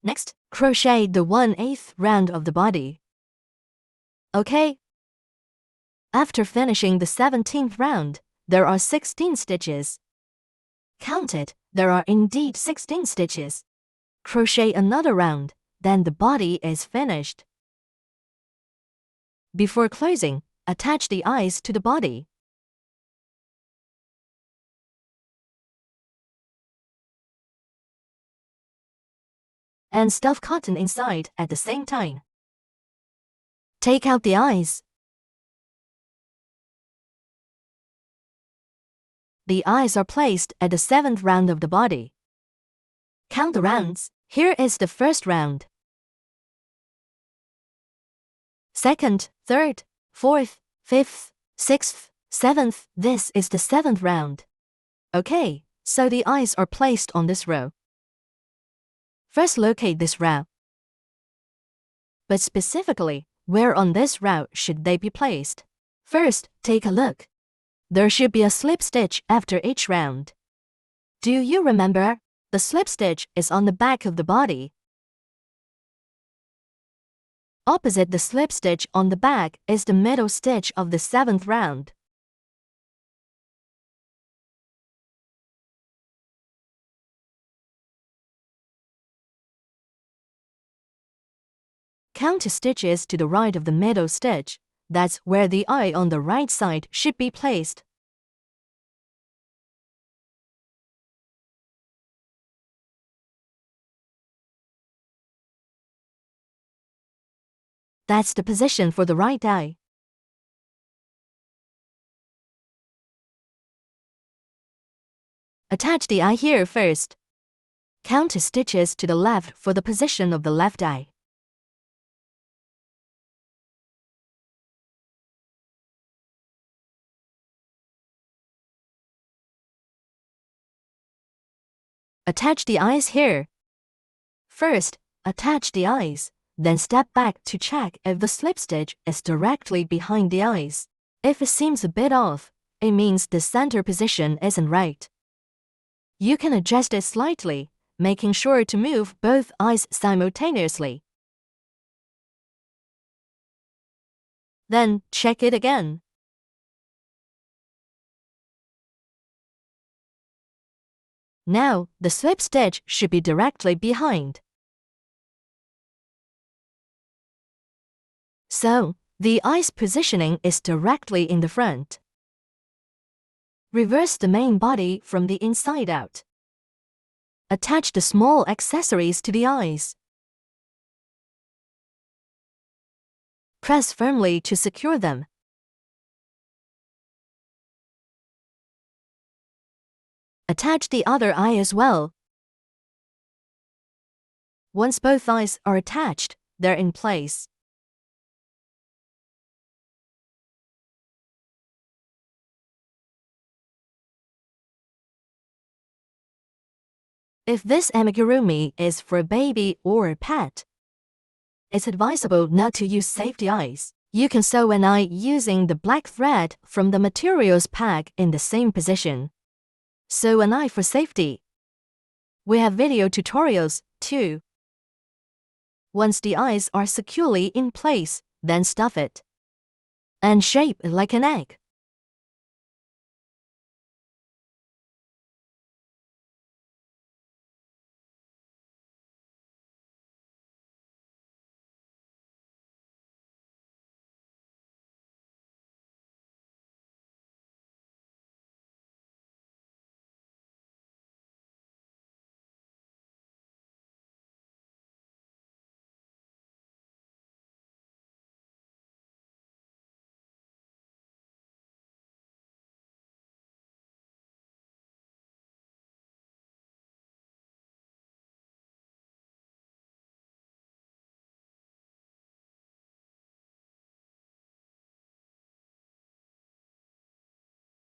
Next, crochet the 1/8 round of the body. Okay? After finishing the 17th round, there are 16 stitches. Count it, there are indeed 16 stitches. Crochet another round, then the body is finished. Before closing, attach the eyes to the body. And stuff cotton inside at the same time. Take out the eyes. The eyes are placed at the 7th round of the body. Count the rounds. Here is the first round. Second, third, fourth, fifth, sixth, seventh. This is the 7th round. Okay, so the eyes are placed on this row. First locate this row. But specifically, where on this row should they be placed? First, take a look. There should be a slip stitch after each round. Do you remember? The slip stitch is on the back of the body. Opposite the slip stitch on the back is the middle stitch of the 7th round. Count 2 stitches to the right of the middle stitch. That's where the eye on the right side should be placed. That's the position for the right eye. Attach the eye here first. Count 2 stitches to the left for the position of the left eye. Attach the eyes here. First, attach the eyes, then step back to check if the slip stitch is directly behind the eyes. If it seems a bit off, it means the center position isn't right. You can adjust it slightly, making sure to move both eyes simultaneously. Then, check it again. Now, the slip stitch should be directly behind. So, the eye's positioning is directly in the front. Reverse the main body from the inside out. Attach the small accessories to the eyes. Press firmly to secure them. Attach the other eye as well. Once both eyes are attached, they're in place. If this amigurumi is for a baby or a pet, it's advisable not to use safety eyes. You can sew an eye using the black thread from the materials pack in the same position. Sew an eye for safety. We have video tutorials, too. Once the eyes are securely in place, then stuff it. And shape it like an egg.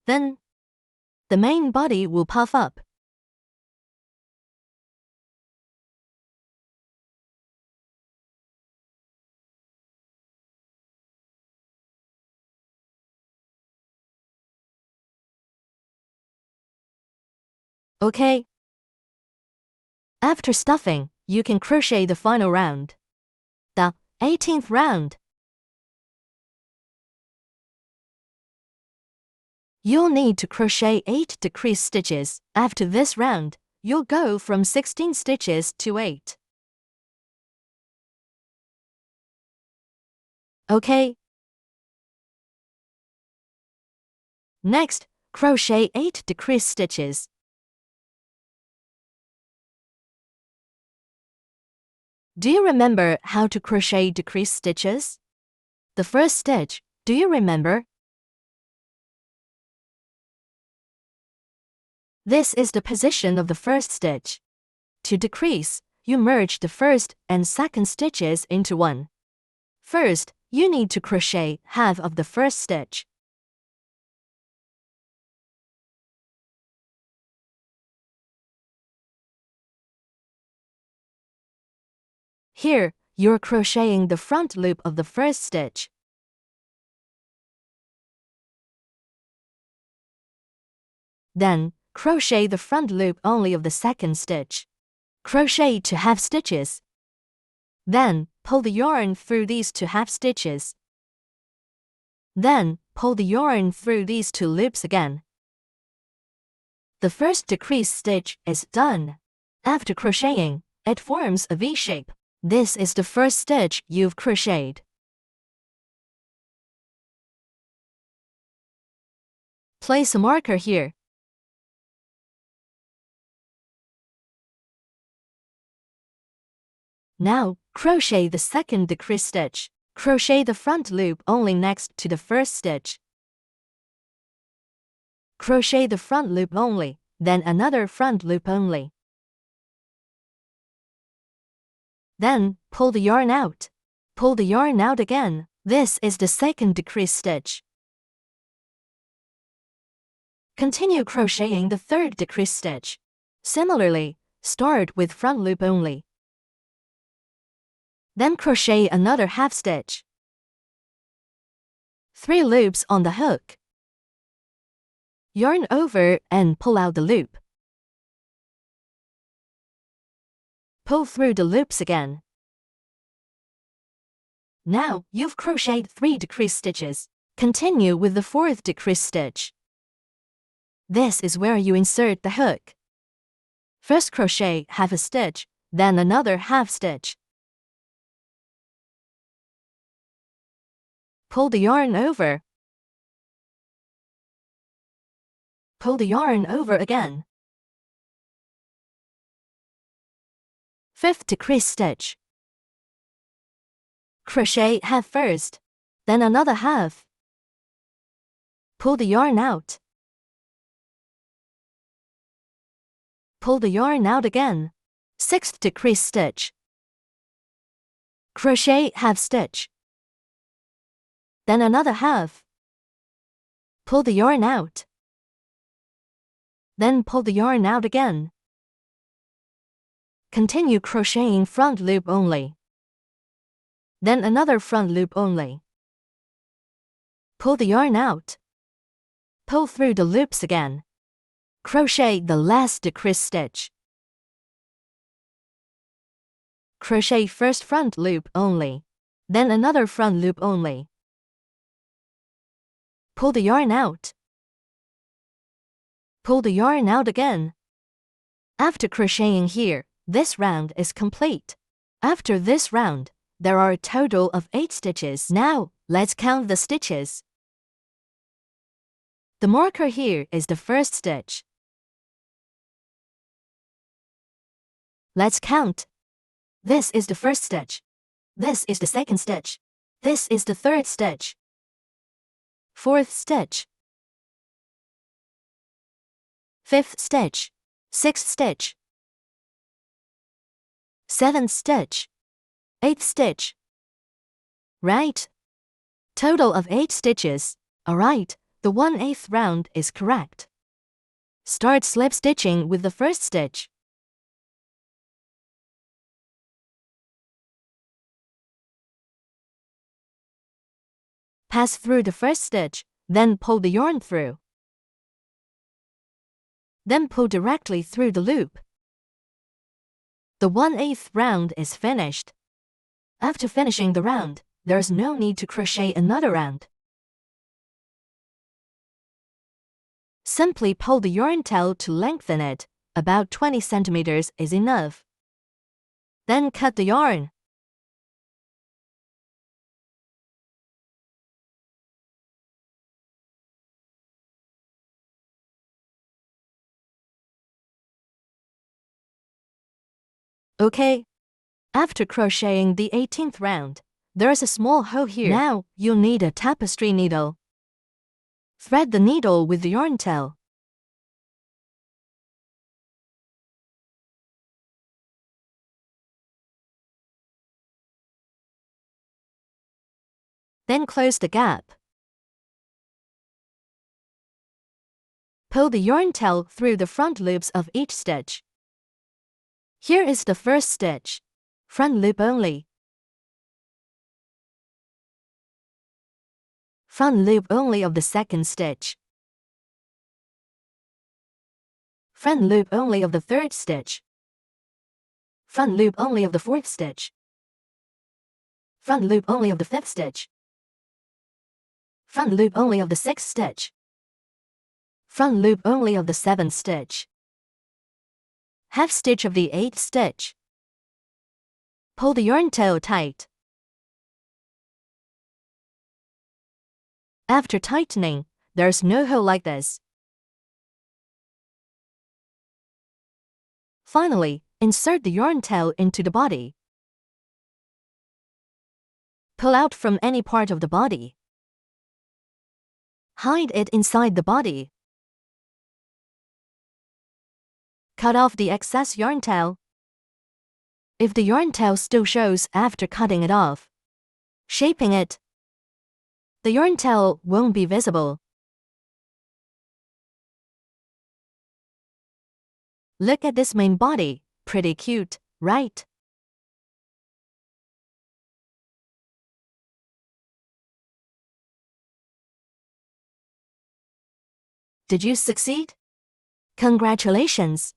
Then, the main body will puff up. Okay. After stuffing, you can crochet the final round. The 18th round. You'll need to crochet 8 decrease stitches. After this round, you'll go from 16 stitches to 8. Okay. Next, crochet 8 decrease stitches. Do you remember how to crochet decrease stitches? The first stitch, do you remember? This is the position of the first stitch. To decrease, you merge the first and second stitches into one. First, you need to crochet half of the first stitch. Here, you're crocheting the front loop of the first stitch. Then, crochet the front loop only of the second stitch. Crochet 2 half stitches. Then, pull the yarn through these 2 half stitches. Then, pull the yarn through these 2 loops again. The first decrease stitch is done. After crocheting, it forms a V shape. This is the first stitch you've crocheted. Place a marker here. Now, crochet the second decrease stitch. Crochet the front loop only next to the first stitch. Crochet the front loop only, then another front loop only. Then, pull the yarn out. Pull the yarn out again. This is the second decrease stitch. Continue crocheting the third decrease stitch. Similarly, start with front loop only. Then crochet another half stitch. 3 loops on the hook. Yarn over and pull out the loop. Pull through the loops again. Now, you've crocheted 3 decrease stitches. Continue with the 4th decrease stitch. This is where you insert the hook. First crochet half a stitch, then another half stitch. Pull the yarn over. Pull the yarn over again. 5th decrease stitch. Crochet half first, then another half. Pull the yarn out. Pull the yarn out again. 6th decrease stitch. Crochet half stitch. Then another half. Pull the yarn out. Then pull the yarn out again. Continue crocheting front loop only. Then another front loop only. Pull the yarn out. Pull through the loops again. Crochet the last decrease stitch. Crochet first front loop only. Then another front loop only. Pull the yarn out. Pull the yarn out again. After crocheting here, this round is complete. After this round, there are a total of 8 stitches. Now, let's count the stitches. The marker here is the first stitch. Let's count. This is the first stitch. This is the second stitch. This is the third stitch. 4th stitch. 5th stitch. 6th stitch. 7th stitch. 8th stitch. Right? Total of 8 stitches. Alright, the 1/8 round is correct. Start slip stitching with the first stitch. Pass through the first stitch, then pull the yarn through. Then pull directly through the loop. The 1/8 round is finished. After finishing the round, there's no need to crochet another round. Simply pull the yarn tail to lengthen it. About 20 centimeters is enough. Then cut the yarn. Okay. After crocheting the 18th round, there's a small hole here. Now, you'll need a tapestry needle. Thread the needle with the yarn tail. Then close the gap. Pull the yarn tail through the front loops of each stitch. Here is the first stitch. Front loop only. Front loop only of the second stitch. Front loop only of the third stitch. Front loop only of the fourth stitch. Front loop only of the fifth stitch. Front loop only of the sixth stitch. Front loop only of the seventh stitch. Half stitch of the eighth stitch. Pull the yarn tail tight. After tightening, there's no hole like this. Finally, insert the yarn tail into the body. Pull out from any part of the body. Hide it inside the body. Cut off the excess yarn tail. If the yarn tail still shows after cutting it off, shaping it, the yarn tail won't be visible. Look at this main body, pretty cute, right? Did you succeed? Congratulations!